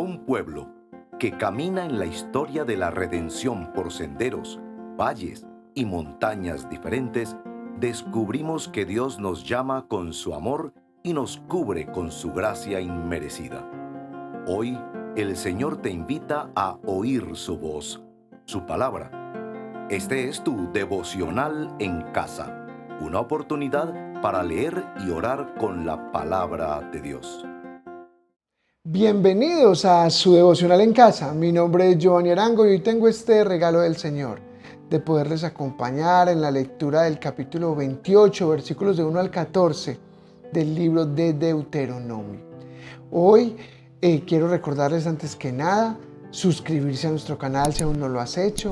un pueblo que camina en la historia de la redención por senderos, valles y montañas diferentes, descubrimos que Dios nos llama con su amor y nos cubre con su gracia inmerecida. Hoy, el Señor te invita a oír su voz, su palabra. Este es tu devocional en casa, una oportunidad para leer y orar con la palabra de Dios. Bienvenidos a su devocional en casa. Mi nombre es Giovanni Arango y hoy tengo este regalo del Señor de poderles acompañar en la lectura del capítulo 28, versículos de 1 al 14 del libro de Deuteronomio. Hoy quiero recordarles antes que nada suscribirse a nuestro canal si aún no lo has hecho,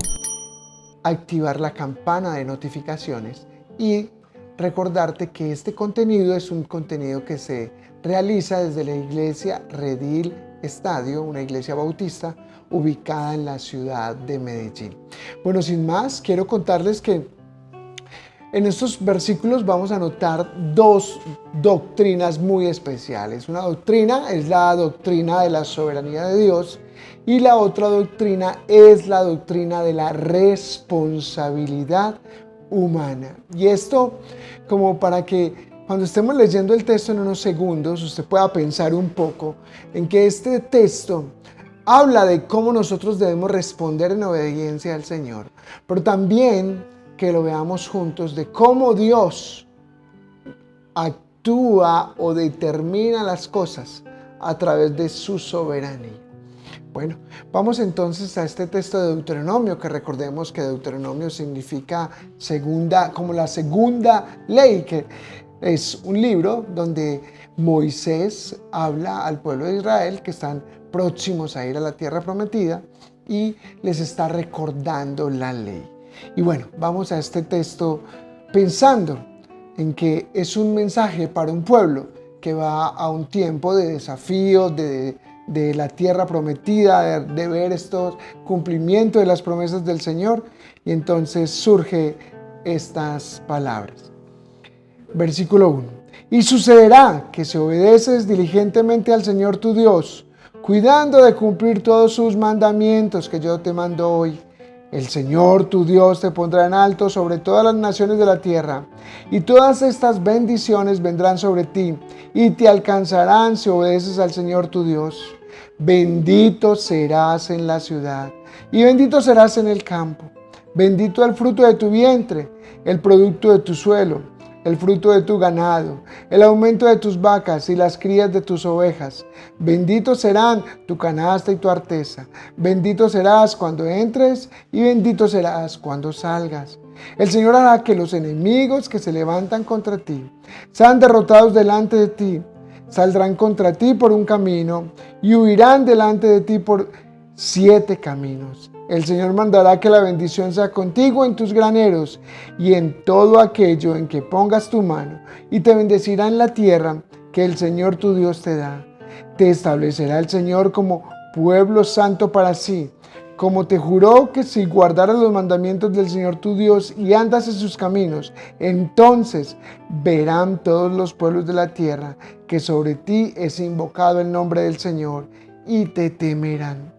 activar la campana de notificaciones y recordarte que este contenido es un contenido que se realiza desde la iglesia Redil Estadio, una iglesia bautista ubicada en la ciudad de Medellín. Bueno, sin más, quiero contarles que en estos versículos vamos a notar dos doctrinas muy especiales. Una doctrina es la doctrina de la soberanía de Dios y la otra doctrina es la doctrina de la responsabilidad humana. Y esto como para que cuando estemos leyendo el texto en unos segundos, usted pueda pensar un poco en que este texto habla de cómo nosotros debemos responder en obediencia al Señor, pero también que lo veamos juntos de cómo Dios actúa o determina las cosas a través de su soberanía. Bueno, vamos entonces a este texto de Deuteronomio, que recordemos que Deuteronomio significa segunda, como la segunda ley, que es un libro donde Moisés habla al pueblo de Israel que están próximos a ir a la tierra prometida y les está recordando la ley. Y bueno, vamos a este texto pensando en que es un mensaje para un pueblo que va a un tiempo de desafío, de la tierra prometida, de ver estos cumplimientos de las promesas del Señor. Y entonces surge estas palabras. Versículo 1. Y sucederá que si obedeces diligentemente al Señor tu Dios, cuidando de cumplir todos sus mandamientos que yo te mando hoy, el Señor tu Dios te pondrá en alto sobre todas las naciones de la tierra, y todas estas bendiciones vendrán sobre ti y te alcanzarán si obedeces al Señor tu Dios. Bendito serás en la ciudad y bendito serás en el campo. Bendito el fruto de tu vientre, el producto de tu suelo, el fruto de tu ganado, el aumento de tus vacas y las crías de tus ovejas. Bendito serán tu canasta y tu arteza. Bendito serás cuando entres y bendito serás cuando salgas. El Señor hará que los enemigos que se levantan contra ti sean derrotados delante de ti. Saldrán contra ti por un camino y huirán delante de ti por 7 caminos. El Señor mandará que la bendición sea contigo en tus graneros y en todo aquello en que pongas tu mano, y te bendecirá en la tierra que el Señor tu Dios te da. Te establecerá el Señor como pueblo santo para sí, como te juró que si guardaras los mandamientos del Señor tu Dios y andas en sus caminos, entonces verán todos los pueblos de la tierra que sobre ti es invocado el nombre del Señor y te temerán.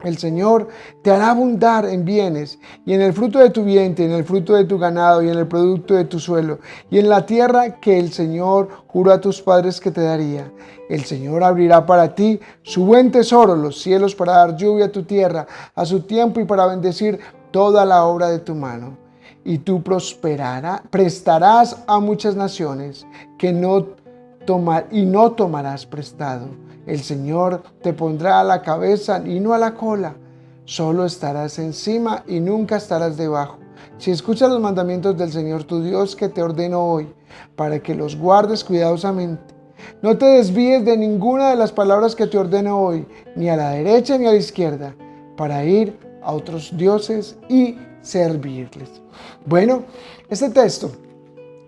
El Señor te hará abundar en bienes y en el fruto de tu vientre, en el fruto de tu ganado y en el producto de tu suelo y en la tierra que el Señor juró a tus padres que te daría. El Señor abrirá para ti su buen tesoro, los cielos, para dar lluvia a tu tierra a su tiempo y para bendecir toda la obra de tu mano. Y tú prestarás a muchas naciones que no tomarás prestado. El Señor te pondrá a la cabeza y no a la cola. Solo estarás encima y nunca estarás debajo. Si escuchas los mandamientos del Señor tu Dios que te ordeno hoy, para que los guardes cuidadosamente. No te desvíes de ninguna de las palabras que te ordeno hoy, ni a la derecha ni a la izquierda, para ir a otros dioses y servirles. Bueno, este texto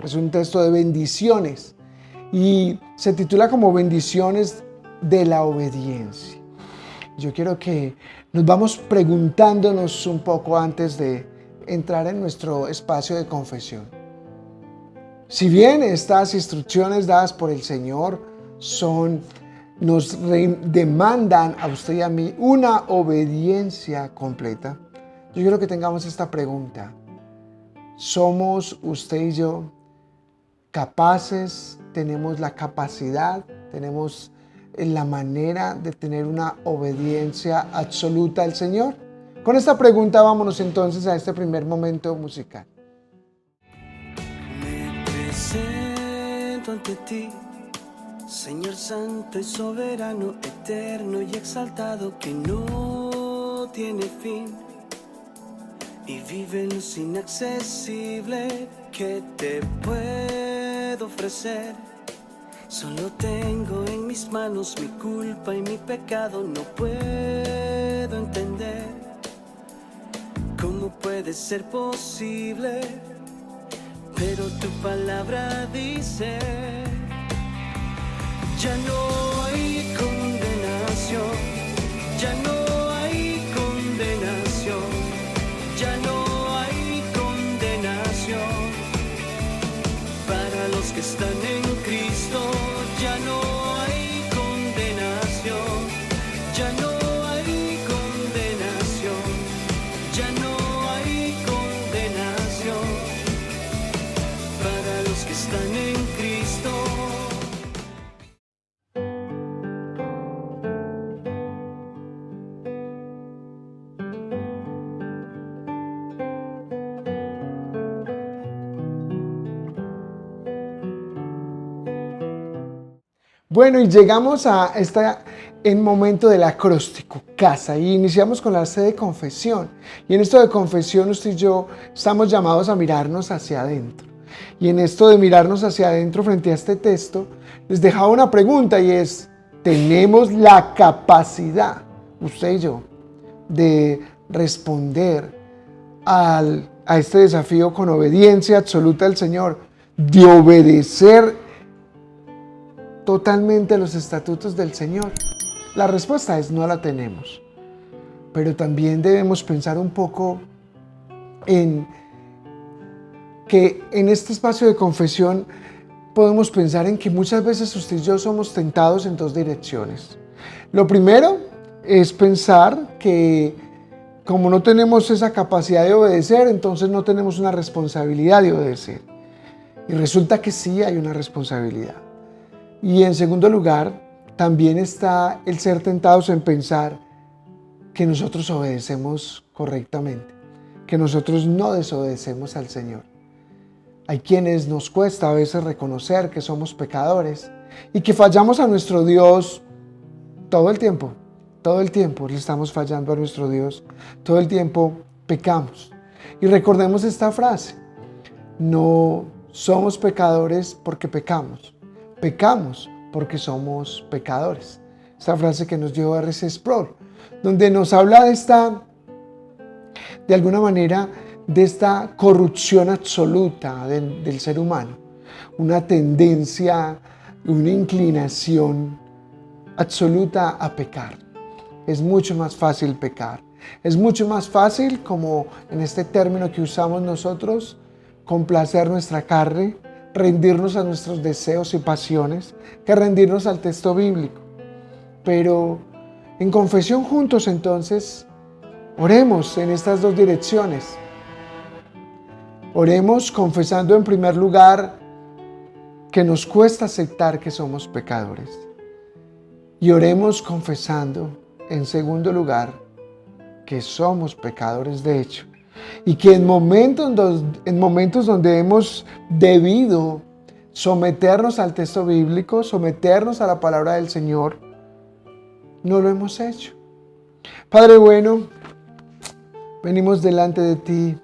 es un texto de bendiciones y se titula como bendiciones de la obediencia. Yo quiero que nos vamos preguntándonos un poco antes de entrar en nuestro espacio de confesión. Si bien estas instrucciones dadas por el Señor son nos demandan a usted y a mí una obediencia completa. Yo quiero que tengamos esta pregunta. ¿Somos usted y yo capaces? ¿Tenemos la capacidad? ¿Tenemos la manera de tener una obediencia absoluta al Señor? Con esta pregunta vámonos entonces a este primer momento musical. Me presento ante ti, Señor santo y soberano, eterno y exaltado, que no tiene fin y vive en luz inaccesible. Que te puedo ofrecer? Solo tengo en mis manos mi culpa y mi pecado. No puedo entender cómo puede ser posible, pero tu palabra dice: ya no hay condenación, ya no hay condenación, ya no hay condenación para los que están en Cristo. Ya no hay condenación, ya no hay condenación, ya no hay condenación para los que están en Cristo. Bueno, y llegamos a el momento del acróstico, casa, y iniciamos con la sede de confesión. Y en esto de confesión, usted y yo estamos llamados a mirarnos hacia adentro. Y en esto de mirarnos hacia adentro frente a este texto, les dejaba una pregunta y es: ¿tenemos la capacidad, usted y yo, de responder a este desafío con obediencia absoluta al Señor, de obedecer totalmente los estatutos del Señor? La respuesta es: no la tenemos. Pero también debemos pensar un poco en que en este espacio de confesión podemos pensar en que muchas veces usted y yo somos tentados en dos direcciones. Lo primero es pensar que como no tenemos esa capacidad de obedecer, entonces no tenemos una responsabilidad de obedecer. Y resulta que sí hay una responsabilidad. Y en segundo lugar, también está el ser tentados en pensar que nosotros obedecemos correctamente, que nosotros no desobedecemos al Señor. Hay quienes nos cuesta a veces reconocer que somos pecadores y que fallamos a nuestro Dios todo el tiempo le estamos fallando a nuestro Dios, todo el tiempo pecamos. Y recordemos esta frase: no somos pecadores porque pecamos, pecamos porque somos pecadores. Esta frase que nos dio R.C. Sproul, donde nos habla de alguna manera, de esta corrupción absoluta del ser humano, una tendencia, una inclinación absoluta a pecar. Es mucho más fácil pecar. Es mucho más fácil, como en este término que usamos nosotros, complacer nuestra carne, rendirnos a nuestros deseos y pasiones, que rendirnos al texto bíblico. Pero en confesión juntos, entonces, oremos en estas dos direcciones. Oremos confesando en primer lugar que nos cuesta aceptar que somos pecadores. Y oremos confesando en segundo lugar que somos pecadores de hecho. Y que en momentos donde hemos debido someternos al texto bíblico, someternos a la palabra del Señor, no lo hemos hecho. Padre bueno, venimos delante de ti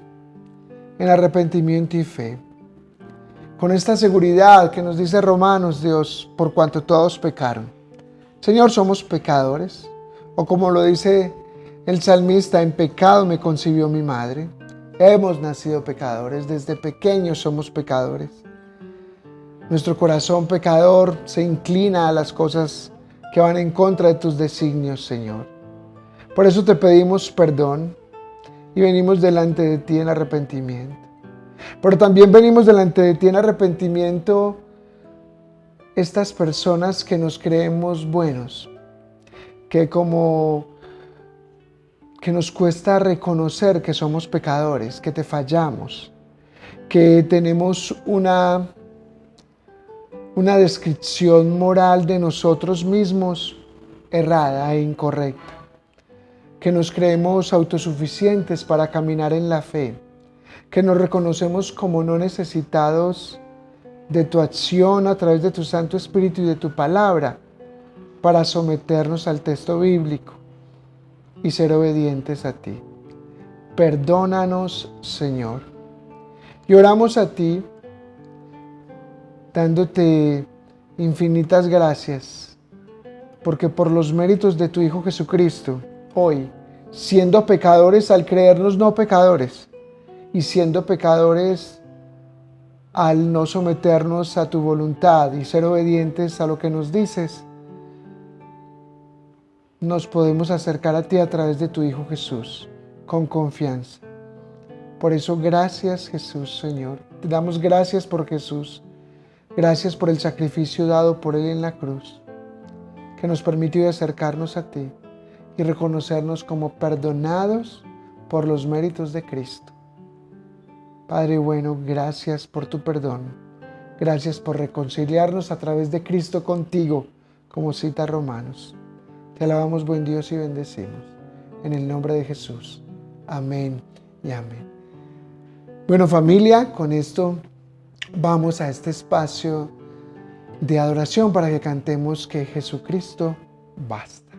en arrepentimiento y fe, con esta seguridad que nos dice Romanos, Dios, por cuanto todos pecaron. Señor, somos pecadores, o como lo dice el salmista: en pecado me concibió mi madre. Hemos nacido pecadores, desde pequeños somos pecadores. Nuestro corazón pecador se inclina a las cosas que van en contra de tus designios, Señor. Por eso te pedimos perdón y venimos delante de ti en arrepentimiento. Pero también venimos delante de ti en arrepentimiento estas personas que nos creemos buenos, que nos cuesta reconocer que somos pecadores, que te fallamos, que tenemos una descripción moral de nosotros mismos errada e incorrecta, que nos creemos autosuficientes para caminar en la fe, que nos reconocemos como no necesitados de tu acción a través de tu Santo Espíritu y de tu palabra para someternos al texto bíblico y ser obedientes a ti. Perdónanos, Señor. Y oramos a ti dándote infinitas gracias, porque por los méritos de tu Hijo Jesucristo, hoy, siendo pecadores al creernos no pecadores, y siendo pecadores al no someternos a tu voluntad y ser obedientes a lo que nos dices, nos podemos acercar a ti a través de tu Hijo Jesús, con confianza. Por eso, gracias Jesús, Señor. Te damos gracias por Jesús. Gracias por el sacrificio dado por Él en la cruz, que nos permitió acercarnos a ti y reconocernos como perdonados por los méritos de Cristo. Padre bueno, gracias por tu perdón. Gracias por reconciliarnos a través de Cristo contigo, como cita Romanos. Te alabamos, buen Dios, y bendecimos. En el nombre de Jesús. Amén y amén. Bueno, familia, con esto vamos a este espacio de adoración para que cantemos que Jesucristo basta.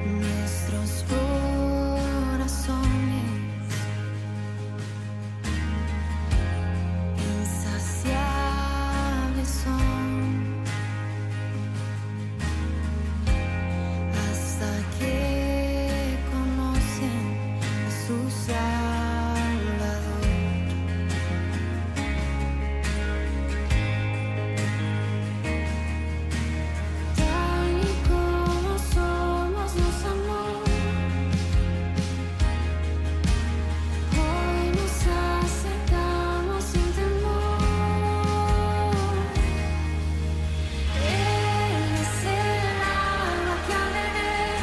Nuestros corazones insaciables son hasta que conocen a su Salvador. Tal y como somos nos amó, hoy nos acercamos sin temor. Él es el agua que al beber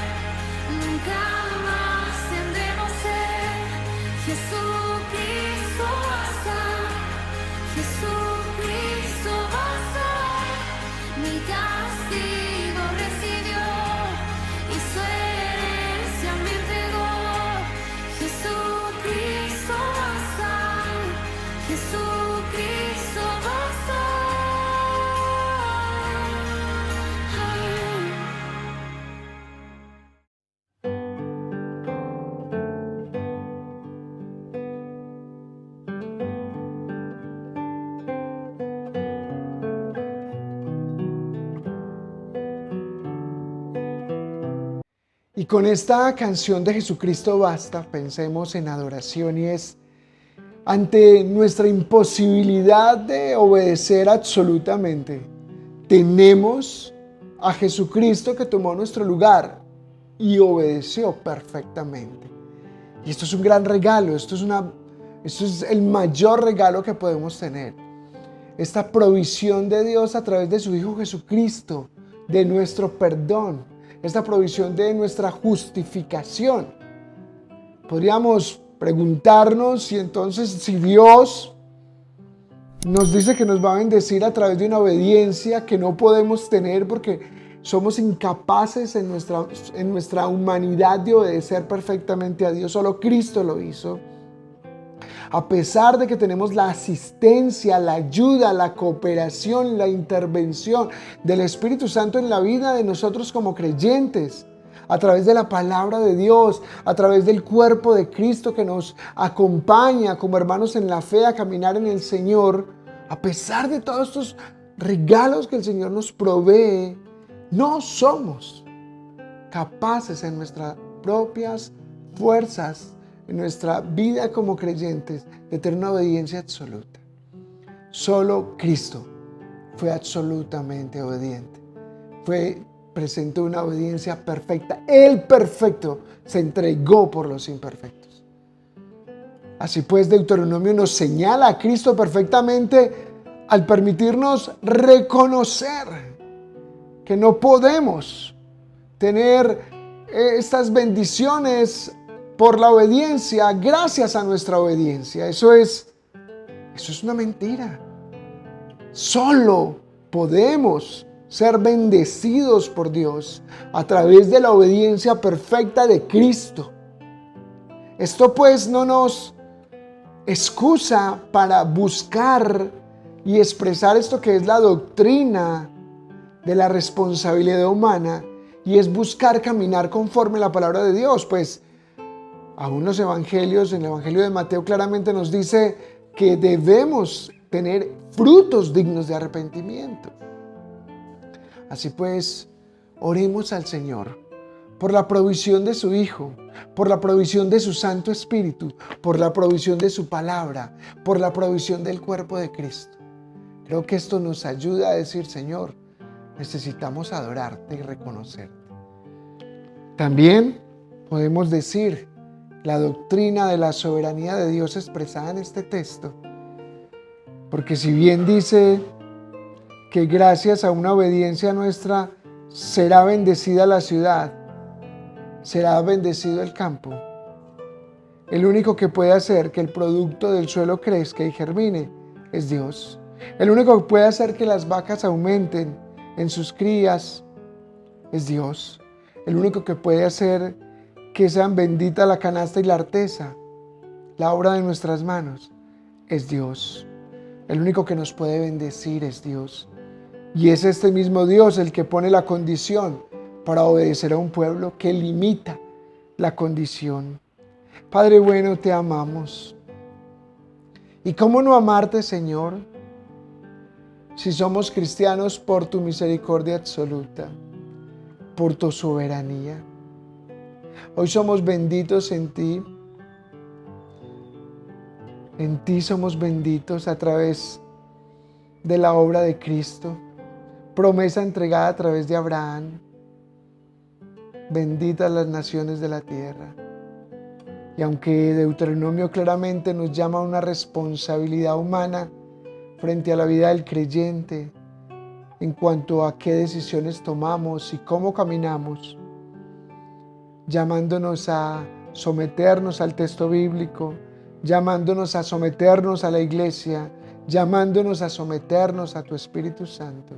nunca más tendremos sed. Jesucristo basta, Jesucristo basta. Mi castigo recibió y su herencia me entregó. Jesucristo basta, Jesucristo basta. Y con esta canción de Jesucristo basta, pensemos en adoración, y es ante nuestra imposibilidad de obedecer absolutamente. Tenemos a Jesucristo que tomó nuestro lugar y obedeció perfectamente. Y esto es un gran regalo, esto es el mayor regalo que podemos tener. Esta provisión de Dios a través de su Hijo Jesucristo, de nuestro perdón, esta provisión de nuestra justificación. Podríamos preguntarnos si Dios nos dice que nos va a bendecir a través de una obediencia que no podemos tener porque somos incapaces en nuestra humanidad de obedecer perfectamente a Dios. Solo Cristo lo hizo. A pesar de que tenemos la asistencia, la ayuda, la cooperación, la intervención del Espíritu Santo en la vida de nosotros como creyentes, a través de la palabra de Dios, a través del cuerpo de Cristo que nos acompaña como hermanos en la fe a caminar en el Señor, a pesar de todos estos regalos que el Señor nos provee, no somos capaces en nuestras propias fuerzas, en nuestra vida como creyentes, de tener una obediencia absoluta. Solo Cristo fue absolutamente obediente. Presentó una obediencia perfecta. El perfecto se entregó por los imperfectos. Así pues, Deuteronomio nos señala a Cristo perfectamente al permitirnos reconocer que no podemos tener estas bendiciones por la obediencia, gracias a nuestra obediencia. Eso es una mentira. Solo podemos ser bendecidos por Dios a través de la obediencia perfecta de Cristo. Esto pues no nos excusa para buscar y expresar esto que es la doctrina de la responsabilidad humana, y es buscar caminar conforme a la palabra de Dios. Pues aún los evangelios, en el evangelio de Mateo claramente nos dice que debemos tener frutos dignos de arrepentimiento. Así pues, oremos al Señor por la provisión de su Hijo, por la provisión de su Santo Espíritu, por la provisión de su palabra, por la provisión del cuerpo de Cristo. Creo que esto nos ayuda a decir: Señor, necesitamos adorarte y reconocerte. También podemos decir la doctrina de la soberanía de Dios expresada en este texto, porque si bien dice que gracias a una obediencia nuestra será bendecida la ciudad, será bendecido el campo, el único que puede hacer que el producto del suelo crezca y germine es Dios. El único que puede hacer que las vacas aumenten en sus crías es Dios. El único que puede hacer que sean benditas la canasta y la arteza, la obra de nuestras manos, es Dios. El único que nos puede bendecir es Dios. Y es este mismo Dios el que pone la condición para obedecer a un pueblo que limita la condición. Padre bueno, te amamos. ¿Y cómo no amarte, Señor, si somos cristianos por tu misericordia absoluta, por tu soberanía? Hoy somos benditos en ti. En ti somos benditos a través de la obra de Cristo, promesa entregada a través de Abraham. Benditas las naciones de la tierra. Y aunque Deuteronomio claramente nos llama a una responsabilidad humana frente a la vida del creyente, en cuanto a qué decisiones tomamos y cómo caminamos, llamándonos a someternos al texto bíblico, llamándonos a someternos a la iglesia, llamándonos a someternos a tu Espíritu Santo.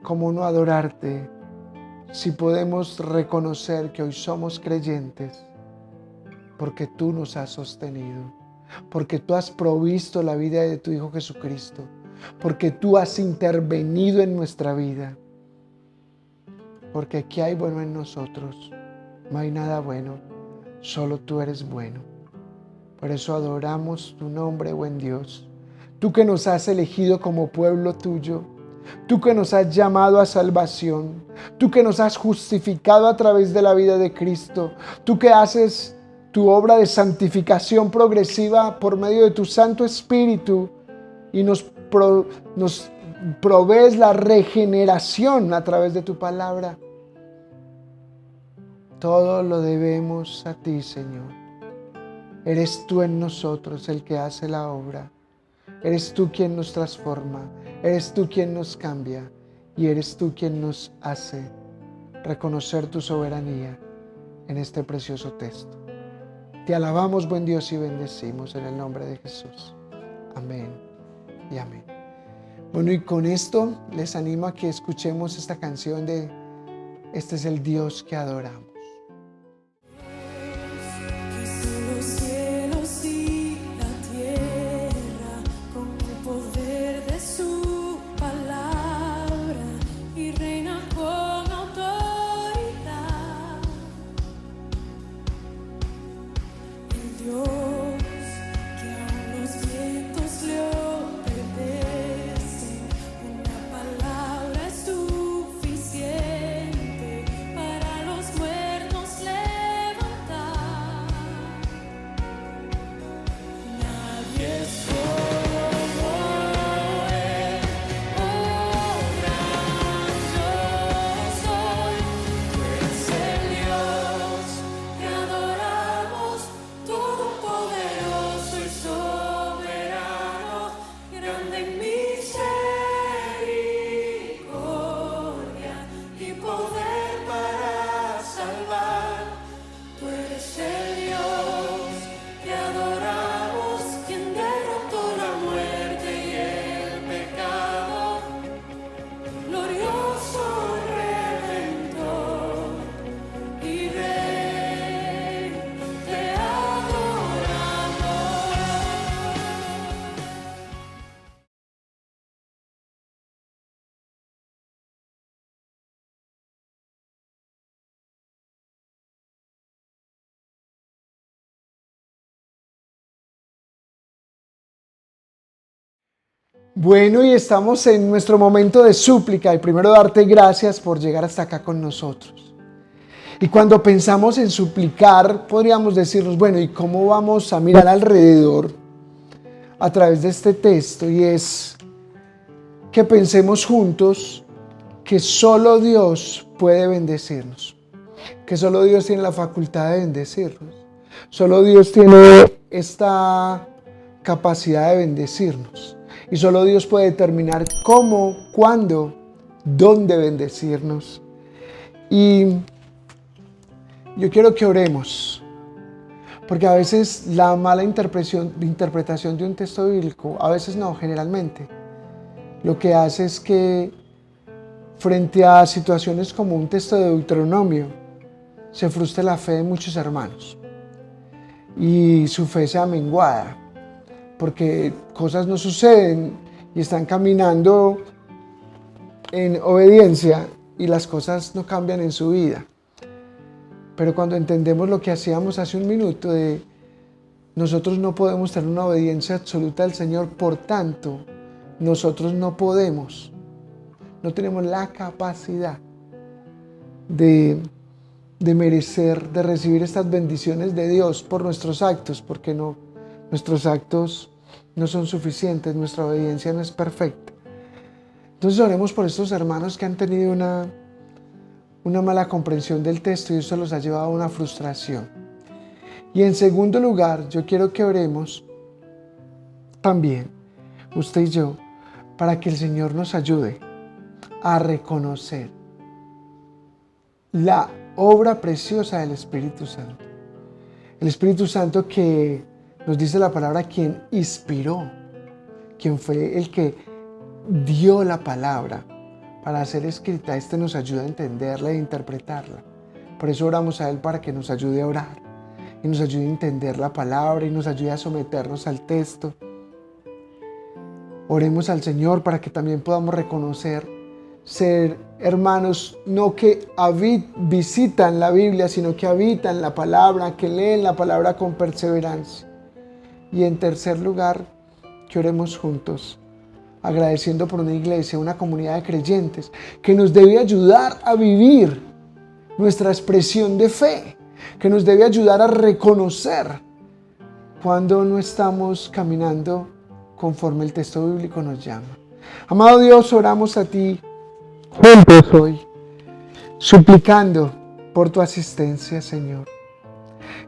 ¿Cómo no adorarte si podemos reconocer que hoy somos creyentes? Porque tú nos has sostenido, porque tú has provisto la vida de tu Hijo Jesucristo, porque tú has intervenido en nuestra vida. Porque ¿qué hay bueno en nosotros? No hay nada bueno, solo tú eres bueno. Por eso adoramos tu nombre, buen Dios. Tú que nos has elegido como pueblo tuyo, tú que nos has llamado a salvación, tú que nos has justificado a través de la vida de Cristo, tú que haces tu obra de santificación progresiva por medio de tu Santo Espíritu y nos provees la regeneración a través de tu palabra. Todo lo debemos a ti, Señor. Eres tú en nosotros el que hace la obra. Eres tú quien nos transforma. Eres tú quien nos cambia. Y eres tú quien nos hace reconocer tu soberanía en este precioso texto. Te alabamos, buen Dios, y bendecimos en el nombre de Jesús. Amén y amén. Bueno, y con esto les animo a que escuchemos esta canción de Este es el Dios que adoramos. Los cielos y la tierra con el poder de su palabra y reina con autoridad. El Dios que aún los vientos le obedecen, una palabra es suficiente para los muertos levantar. Nadie es como Él, oh gran yo soy. Tú eres el Dios que adoramos, todopoderoso. Bueno, y estamos en nuestro momento de súplica y primero darte gracias por llegar hasta acá con nosotros. Y cuando pensamos en suplicar, podríamos decirnos, bueno, ¿y cómo vamos a mirar alrededor a través de este texto? Y es que pensemos juntos que solo Dios puede bendecirnos, que solo Dios tiene la facultad de bendecirnos, solo Dios tiene esta capacidad de bendecirnos. Y solo Dios puede determinar cómo, cuándo, dónde bendecirnos. Y yo quiero que oremos, porque a veces la mala interpretación de un texto bíblico, a veces no, generalmente, lo que hace es que frente a situaciones como un texto de Deuteronomio, se frustre la fe de muchos hermanos y su fe sea menguada, porque cosas no suceden y están caminando en obediencia y las cosas no cambian en su vida. Pero cuando entendemos lo que hacíamos hace un minuto, de nosotros no podemos tener una obediencia absoluta al Señor, por tanto, nosotros no tenemos la capacidad de merecer, de recibir estas bendiciones de Dios por nuestros actos, porque nuestros actos no son suficientes, nuestra obediencia no es perfecta. Entonces oremos por estos hermanos que han tenido una mala comprensión del texto y eso los ha llevado a una frustración. Y en segundo lugar, yo quiero que oremos también, usted y yo, para que el Señor nos ayude a reconocer la obra preciosa del Espíritu Santo. El Espíritu Santo que nos dice la palabra, quien inspiró, quien fue el que dio la palabra para ser escrita. Este nos ayuda a entenderla e interpretarla. Por eso oramos a Él para que nos ayude a orar y nos ayude a entender la palabra y nos ayude a someternos al texto. Oremos al Señor para que también podamos reconocer, ser hermanos no que visitan la Biblia, sino que habitan la palabra, que leen la palabra con perseverancia. Y en tercer lugar, que oremos juntos, agradeciendo por una iglesia, una comunidad de creyentes que nos debe ayudar a vivir nuestra expresión de fe, que nos debe ayudar a reconocer cuando no estamos caminando conforme el texto bíblico nos llama. Amado Dios, oramos a ti juntos hoy, suplicando por tu asistencia, Señor.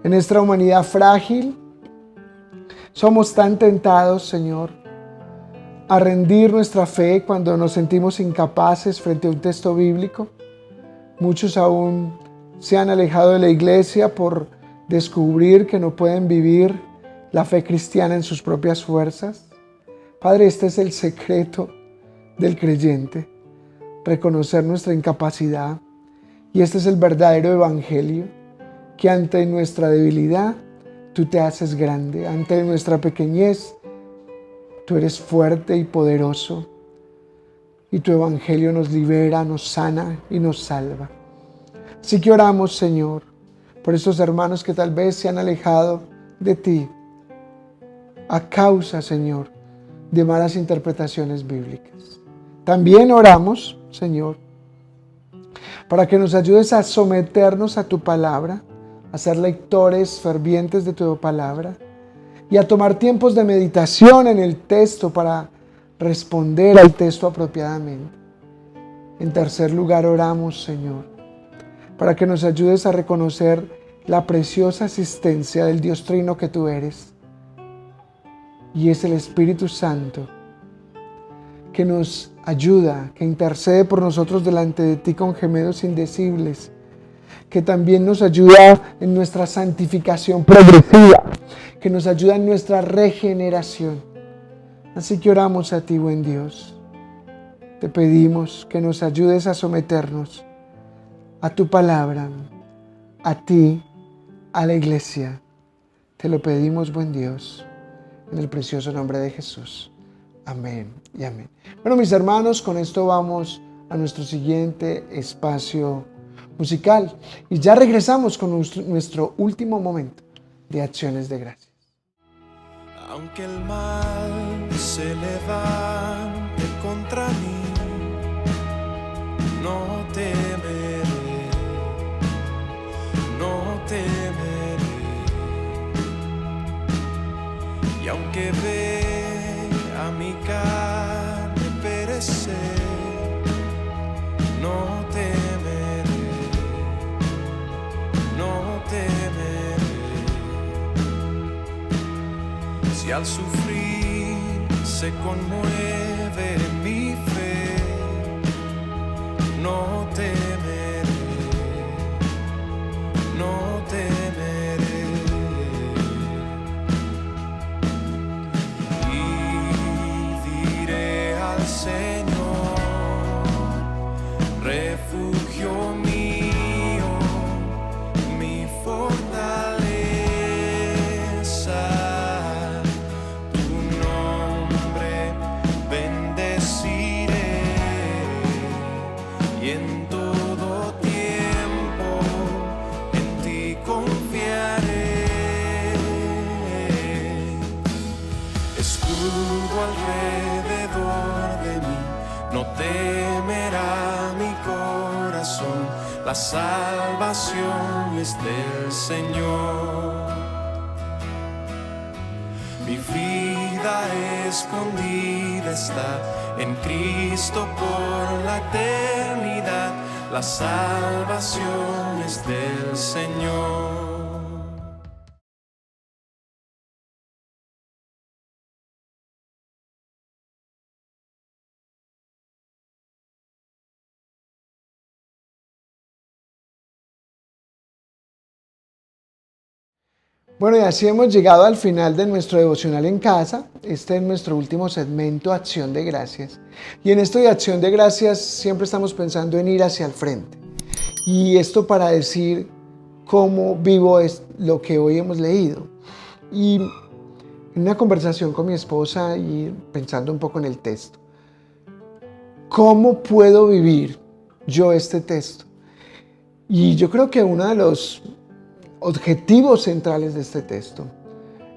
En nuestra humanidad frágil, somos tan tentados, Señor, a rendir nuestra fe cuando nos sentimos incapaces frente a un texto bíblico. Muchos aún se han alejado de la iglesia por descubrir que no pueden vivir la fe cristiana en sus propias fuerzas. Padre, este es el secreto del creyente, reconocer nuestra incapacidad, y este es el verdadero evangelio, que ante nuestra debilidad tú te haces grande, ante nuestra pequeñez tú eres fuerte y poderoso, y tu evangelio nos libera, nos sana y nos salva. Así que oramos, Señor, por estos hermanos que tal vez se han alejado de ti a causa, Señor, de malas interpretaciones bíblicas. También oramos, Señor, para que nos ayudes a someternos a tu palabra, a ser lectores fervientes de tu palabra y a tomar tiempos de meditación en el texto para responder al texto apropiadamente. En tercer lugar, oramos, Señor, para que nos ayudes a reconocer la preciosa asistencia del Dios Trino que tú eres, y es el Espíritu Santo que nos ayuda, que intercede por nosotros delante de ti con gemidos indecibles, que también nos ayuda en nuestra santificación progresiva, que nos ayuda en nuestra regeneración. Así que oramos a ti, buen Dios. Te pedimos que nos ayudes a someternos a tu palabra, a ti, a la iglesia. Te lo pedimos, buen Dios, en el precioso nombre de Jesús. Amén y amén. Bueno, mis hermanos, con esto vamos a nuestro siguiente espacio musical y ya regresamos con nuestro último momento de acciones de gracias. Aunque el mal se levante contra mí, no temeré, no temeré. Y aunque vea mi carne perecer, no temeré, no temeré. Si al sufrir se conmueve mi fe, no temeré, no temeré. Y diré al Señor, refugio mío, mi fortaleza. Alrededor de mí, no temerá mi corazón, la salvación es del Señor. Mi vida escondida está en Cristo por la eternidad, la salvación es del Señor. Bueno, y así hemos llegado al final de nuestro devocional en casa. Este es nuestro último segmento, Acción de Gracias. Y en esto de Acción de Gracias siempre estamos pensando en ir hacia el frente. Y esto para decir cómo vivo es lo que hoy hemos leído. Y en una conversación con mi esposa y pensando un poco en el texto, ¿cómo puedo vivir yo este texto? Y yo creo que uno de los objetivos centrales de este texto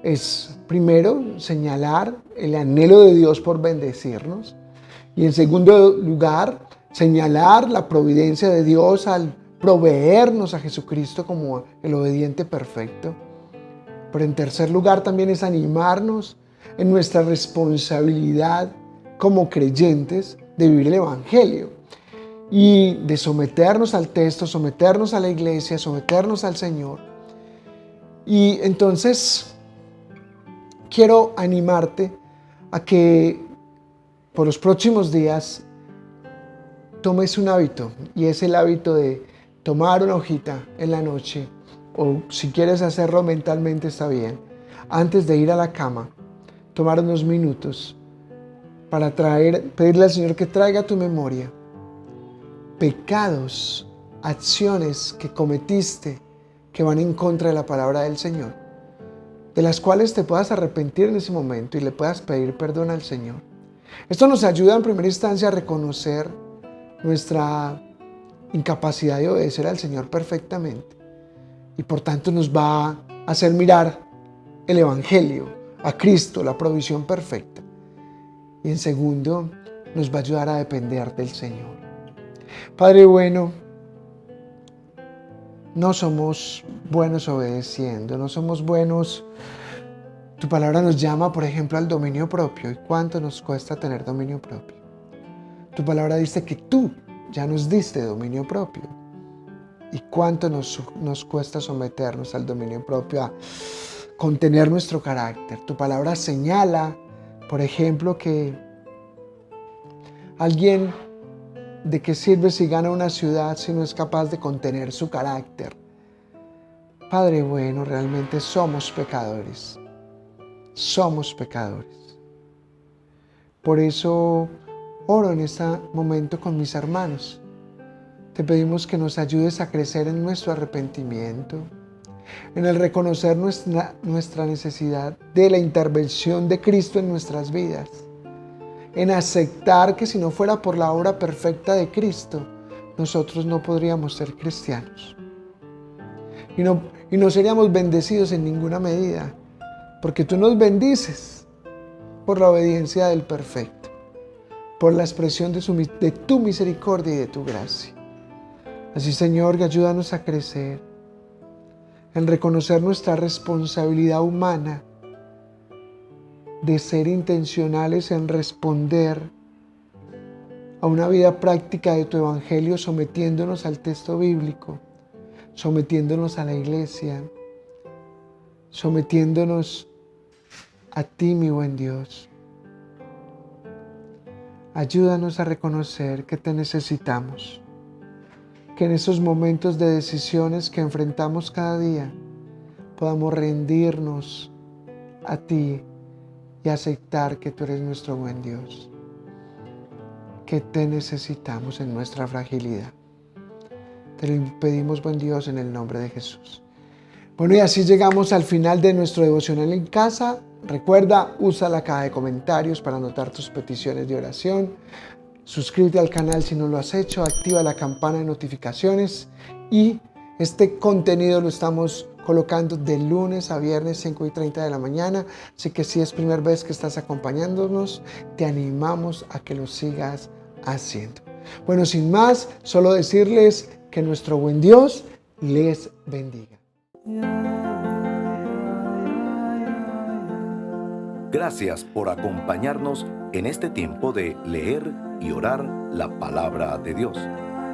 es, primero, señalar el anhelo de Dios por bendecirnos, y en segundo lugar, señalar la providencia de Dios al proveernos a Jesucristo como el obediente perfecto. Pero en tercer lugar también es animarnos en nuestra responsabilidad como creyentes de vivir el Evangelio y de someternos al texto, someternos a la iglesia, someternos al Señor. Y entonces quiero animarte a que por los próximos días tomes un hábito, y es el hábito de tomar una hojita en la noche, o si quieres hacerlo mentalmente está bien, antes de ir a la cama, tomar unos minutos para pedirle al Señor que traiga a tu memoria pecados, acciones que cometiste que van en contra de la palabra del Señor, de las cuales te puedas arrepentir en ese momento y le puedas pedir perdón al Señor. Esto nos ayuda en primera instancia a reconocer nuestra incapacidad de obedecer al Señor perfectamente, y por tanto nos va a hacer mirar el Evangelio, a Cristo, la provisión perfecta. Y en segundo, nos va a ayudar a depender del Señor. Padre bueno, no somos buenos obedeciendo, no somos buenos. Tu palabra nos llama, por ejemplo, al dominio propio. ¿Y cuánto nos cuesta tener dominio propio? Tu palabra dice que tú ya nos diste dominio propio. ¿Y cuánto nos cuesta someternos al dominio propio, a contener nuestro carácter? Tu palabra señala, por ejemplo, que alguien, ¿de qué sirve si gana una ciudad si no es capaz de contener su carácter? Padre bueno, realmente somos pecadores. Somos pecadores. Por eso oro en este momento con mis hermanos. Te pedimos que nos ayudes a crecer en nuestro arrepentimiento, en el reconocer nuestra necesidad de la intervención de Cristo en nuestras vidas, en aceptar que si no fuera por la obra perfecta de Cristo, nosotros no podríamos ser cristianos. Y no seríamos bendecidos en ninguna medida, porque tú nos bendices por la obediencia del perfecto, por la expresión de tu misericordia y de tu gracia. Así, Señor, ayúdanos a crecer en reconocer nuestra responsabilidad humana de ser intencionales en responder a una vida práctica de tu Evangelio, sometiéndonos al texto bíblico, sometiéndonos a la iglesia, sometiéndonos a ti, mi buen Dios. Ayúdanos a reconocer que te necesitamos, que en esos momentos de decisiones que enfrentamos cada día podamos rendirnos a ti y aceptar que tú eres nuestro buen Dios, que te necesitamos en nuestra fragilidad. Te lo pedimos, buen Dios, en el nombre de Jesús. Bueno, y así llegamos al final de nuestro devocional en casa. Recuerda, usa la caja de comentarios para anotar tus peticiones de oración. Suscríbete al canal si no lo has hecho, activa la campana de notificaciones y este contenido lo estamos colocando de lunes a viernes 5:30 de la mañana, así que si es primera vez que estás acompañándonos, te animamos a que lo sigas haciendo. Bueno, sin más, solo decirles que nuestro buen Dios les bendiga. Gracias por acompañarnos en este tiempo de leer y orar la palabra de Dios.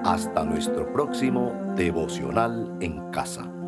Hasta nuestro próximo devocional en casa.